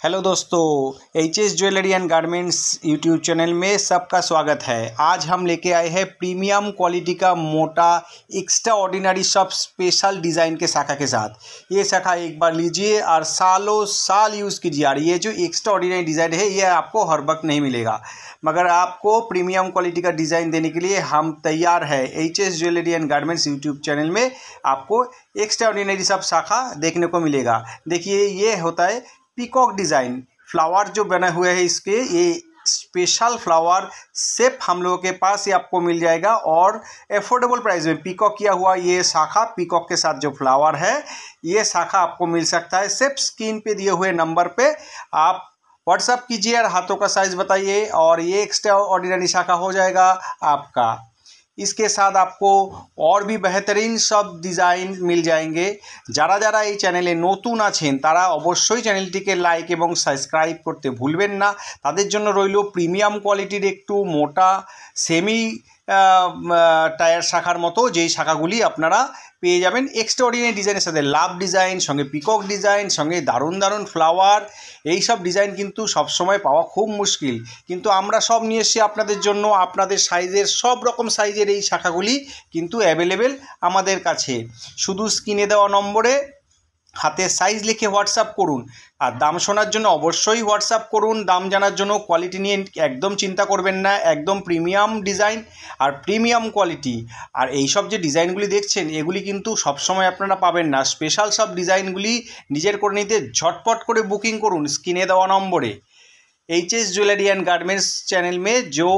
Hello दोस्तों, H S jewellery and garments YouTube channel में सबका स्वागत है। आज हम लेके आए हैं प्रीमियम क्वालिटी का मोटा एक्स्ट्रा ऑर्डिनरी सब स्पेशल डिज़ाइन के शाखा के साथ। ये शाखा एक बार लीजिए और सालों साल यूज़ कीजिए। और ये जो एक्स्ट्रा ऑर्डिनरी डिज़ाइन है ये आपको हर वक्त नहीं मिलेगा, मगर आपको प्रीमियम क्वालिटी का डिज़ाइन देने के लिए हम तैयार है। H S jewellery and garments YouTube channel में आपको एक्स्ट्रा ऑर्डिनरी सब शाखा देखने को मिलेगा। देखिए, ये होता है पीकॉक डिज़ाइन। फ्लावर जो बने हुए हैं इसके, ये स्पेशल फ्लावर शेप हम लोगों के पास ये आपको मिल जाएगा और एफोर्डेबल प्राइस में पीकॉक किया हुआ ये शाखा, पीकॉक के साथ जो फ्लावर है ये शाखा आपको मिल सकता है। सिर्फ स्क्रीन पे दिए हुए नंबर पे आप व्हाट्सअप कीजिए और हाथों का साइज़ बताइए और ये एक्स्ट्रा ऑर्डिनरी शाखा हो जाएगा आपका। इसके साथ आपको और भी बेहतरीन सब डिज़ाइन मिल जाएंगे। যারা যারা এই চ্যানেলে নতুন আছেন তারা অবশ্যই চ্যানেলটিকে লাইক এবং সাবস্ক্রাইব করতে ভুলবেন না। তাদের জন্য রইল প্রিমিয়াম কোয়ালিটির একটু মোটা সেমি টায়ার শাখার মতো যেই শাখাগুলি আপনারা পেয়ে যাবেন এক্সট্রা অর্ডিনারি ডিজাইনের সাথে। লাভ ডিজাইন সঙ্গে পিকক ডিজাইন সঙ্গে দারুণ দারুণ ফ্লাওয়ার, এই সব ডিজাইন কিন্তু সবসময় পাওয়া খুব মুশকিল, কিন্তু আমরা সব নিয়ে এসেছি আপনাদের জন্য। আপনাদের সাইজের সব রকম সাইজের এই শাখাগুলি কিন্তু অ্যাভেলেবেল আমাদের কাছে। শুধু স্ক্রিনে দেওয়া নম্বরে হাতের সাইজ লিখে হোয়াটসঅ্যাপ করুন। আর দাম শোনার জন্য অবশ্যই হোয়াটসঅ্যাপ করুন। দাম জানার জন্য কোয়ালিটি নিয়ে একদম চিন্তা করবেন না, একদম প্রিমিয়াম ডিজাইন আর প্রিমিয়াম কোয়ালিটি। আর এই সব যে ডিজাইনগুলি দেখছেন এগুলি কিন্তু সবসময় আপনারা পাবেন না। স্পেশাল সব ডিজাইনগুলি নিজের করে নিতে ঝটপট করে बुकिंग করুন स्क्रीन देवा नंबरे। H S jewellery and garments channel में जो